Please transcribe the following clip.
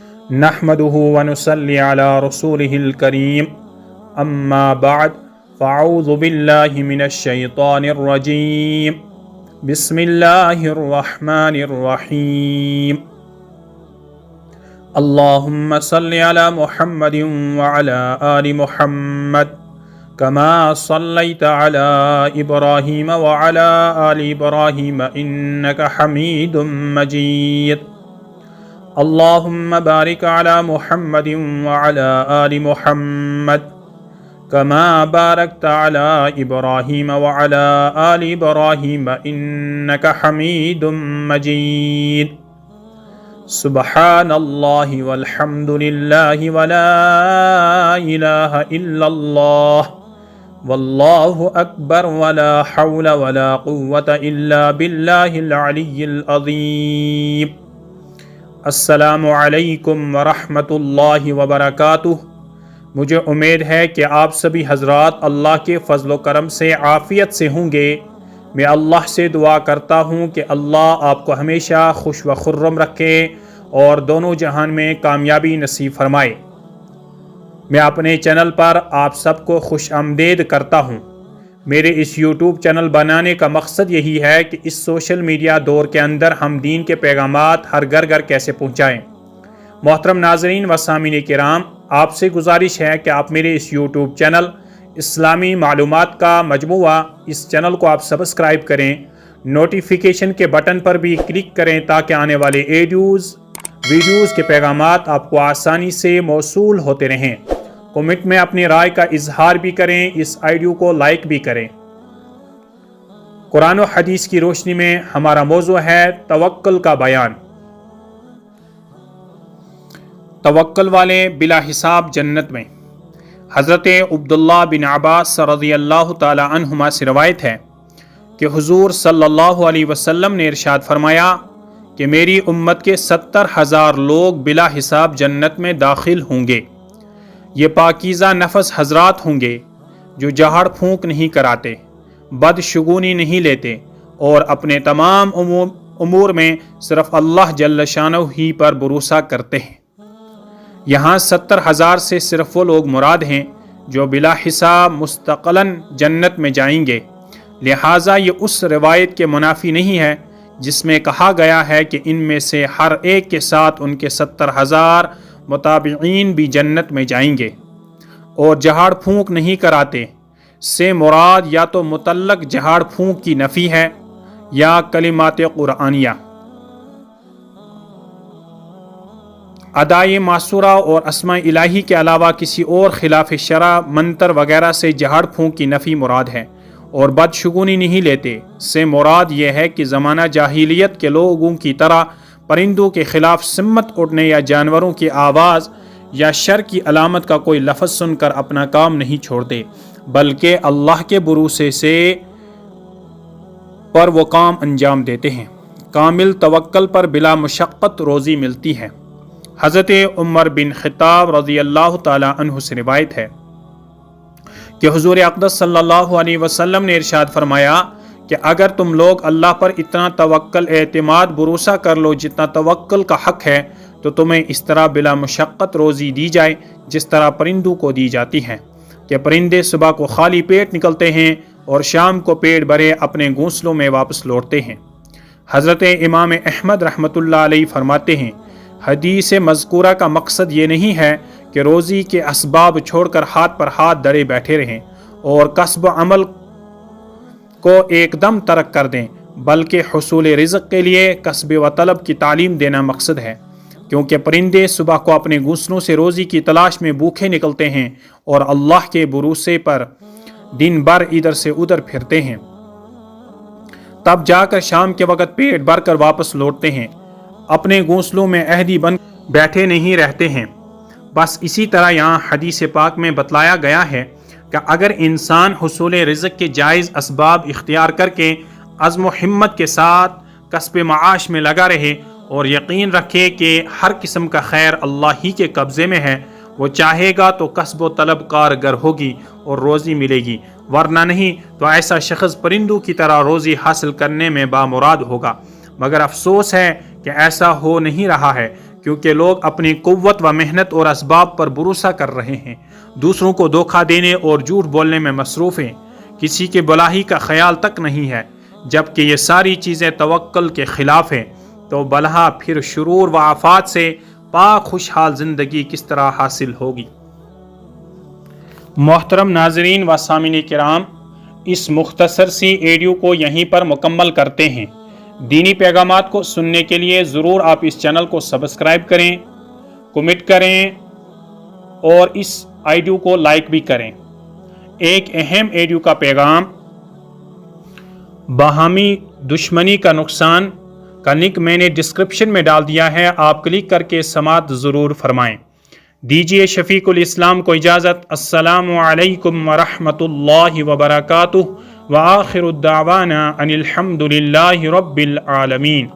नहमदुहु व नुसल्ली अला रसूलिहिल करीम अम्मा बाद फ़अऊज़ु बिल्लाहि मिनश शैतानिर रजीम बिस्मिल्लाहिर रहमानिर रहीम अल्लाहुम्मा सल्लि अला मुहम्मदिन व अला आलि मुहम्मद कमा सल्लैता अला इब्राहीम व अला आलि इब्राहीम इन्नका हमीदुम मजीद अल्लाहुम्मा बारिक अला मुहम्मदिन व अला आलि मुहम्मद कमा बारकता अला इब्राहीम व अला आलि इब्राहीम इन्नका हमीदुम मजीद सुब्हानल्लाहि वल्हम्दुलिल्लाहि वला इलाहा इल्लल्लाह वल्लाहु अकबर वला हौला वला कुव्वता इल्ला बिल्लाहिल अलिय्यिल अज़ीम। अस्सलामु अलैकुम व रहमतुल्लाहि व बरकातुहू। मुझे उम्मीद है कि आप सभी हजरात अल्लाह के फजल व करम से आफ़ियत से होंगे। मैं अल्लाह से दुआ करता हूँ कि अल्लाह आपको हमेशा खुश व खुर्रम रखे और दोनों जहान में कामयाबी नसीब फरमाए। मैं अपने चैनल पर आप सबको खुश आमदीद करता हूँ। मेरे इस YouTube चैनल बनाने का मकसद यही है कि इस सोशल मीडिया दौर के अंदर हम दीन के पैगामात हर घर घर कैसे पहुँचाएँ। मोहतरम नाज़रीन व सामीन किराम, आपसे गुजारिश है कि आप मेरे इस YouTube चैनल इस्लामी मालूमात का मजमूआ इस चैनल को आप सब्सक्राइब करें, नोटिफिकेशन के बटन पर भी क्लिक करें ताकि आने वाले वीडियोज़ के पैगामात आपको आसानी से मौसूल होते रहें। कमेंट में अपनी राय का इजहार भी करें, इस वीडियो को लाइक भी करें। कुरान और हदीस की रोशनी में हमारा मौजू है तवक्कुल का बयान। तवक्कुल वाले बिला हिसाब जन्नत में। हज़रत अब्दुल्लाह बिन अब्बास रज़ियल्लाहु ताला अन्हुमा से रवायत है कि हुज़ूर सल्लल्लाहु अलैहि वसल्लम ने इरशाद फरमाया कि मेरी उम्मत के 70,000 लोग बिला हिसाब जन्नत में दाखिल होंगे। ये पाकीज़ा नफस हजरात होंगे जो झाड़ फूंक नहीं कराते, बदशगुनी नहीं लेते और अपने तमाम उमूर में सिर्फ अल्लाह जल्ल शानहू ही पर भरोसा करते हैं। यहाँ 70,000 से सिर्फ वो लोग मुराद हैं जो बिला हिसाब मुस्तक़लन जन्नत में जाएंगे। लिहाजा ये उस रिवायत के मुनाफी नहीं है जिसमें कहा गया है कि इनमें से हर एक के साथ उनके 70,000 मुताबिईन भी जन्नत में जाएंगे। और झाड़ फूंक नहीं कराते से मुराद या तो मुतल्लक झाड़ फूंक की नफ़ी है या कलिमात कुरानिया, अदाए मासूरा और अस्मा इलाही के अलावा किसी और खिलाफ शरा मंतर वगैरह से झाड़ फूंक की नफ़ी मुराद है। और बदशगुनी नहीं लेते से मुराद यह है कि ज़माना जाहिलियत के लोगों की तरह परिंदों के खिलाफ सिम्मत उड़ने या जानवरों की आवाज़ या शर की अलामत का कोई लफ्ज़ सुनकर अपना काम नहीं छोड़ते, बल्कि अल्लाह के भरोसे से पर वो काम अंजाम देते हैं। कामिल तवक्कुल पर बिला मुशक्क़त रोज़ी मिलती है। हज़रत उमर बिन ख़त्ताब रज़ियल्लाहु ताला अन्हु से रिवायत है कि हुज़ूर अक़दस सल्लल्लाहु अलैहि वसल्लम ने इरशाद फरमाया कि अगर तुम लोग अल्लाह पर इतना तवक्कुल एतमाद भरोसा कर लो जितना तवक्कुल का हक़ है, तो तुम्हें इस तरह बिला मुशक्क़त रोज़ी दी जाए जिस तरह परिंदों को दी जाती है कि परिंदे सुबह को खाली पेट निकलते हैं और शाम को पेट भरे अपने घोंसलों में वापस लौटते हैं। हज़रत इमाम अहमद रहमतुल्लाह अलैहि फरमाते हैं, हदीस मज़कूरा का मकसद ये नहीं है कि रोज़ी के असबाब छोड़कर हाथ पर हाथ धरे बैठे रहें और कस्ब अमल को एकदम तर्क कर दें, बल्कि हुसूल रिज़्क़ के लिए कस्ब व तलब की तालीम देना मकसद है। क्योंकि परिंदे सुबह को अपने घोंसलों से रोज़ी की तलाश में भूखे निकलते हैं और अल्लाह के भरोसे पर दिन भर इधर से उधर फिरते हैं, तब जाकर शाम के वक़्त पेट भर कर वापस लौटते हैं, अपने घोंसलों में अहदी बन बैठे नहीं रहते हैं। बस इसी तरह यहाँ हदीस पाक में बतलाया गया है कि अगर इंसान हुसूल रिज़्क़ के जायज़ असबाब इख्तियार करके अज़्म व हिम्मत के साथ कस्ब माश में लगा रहे और यकीन रखे कि हर किस्म का खैर अल्लाह ही के कब्ज़े में है, वो चाहेगा तो कस्ब व तलब कारगर होगी और रोज़ी मिलेगी, वरना नहीं तो ऐसा शख्स परिंदों की तरह रोज़ी हासिल करने में बामुराद होगा। मगर अफसोस है कि ऐसा हो नहीं रहा है, کیونکہ لوگ اپنی قوت و محنت اور اسباب پر بھروسہ کر رہے ہیں، دوسروں کو دھوکہ دینے اور جھوٹ بولنے میں مصروف ہیں، کسی کی بھلائی کا خیال تک نہیں ہے۔ جبکہ یہ ساری چیزیں توکل کے خلاف ہیں، تو بھلا پھر شرور و آفات سے پاک خوشحال زندگی کس طرح حاصل ہوگی؟ محترم ناظرین و سامعین کرام، اس مختصر سی ایڈیو کو یہیں پر مکمل کرتے ہیں۔ دینی پیغامات کو سننے کے لیے ضرور آپ اس چینل کو سبسکرائب کریں، کمنٹ کریں اور اس ایڈیو کو لائک بھی کریں۔ ایک اہم ایڈیو کا پیغام: باہمی دشمنی کا نقصان کا لنک میں نے ڈسکرپشن میں ڈال دیا ہے، آپ کلک کر کے سماعت ضرور فرمائیں۔ دیجیے شفیق الاسلام کو اجازت۔ السلام علیکم ورحمۃ اللہ وبرکاتہ، وآخر الدعوانا ان الحمد للہ رب العالمین۔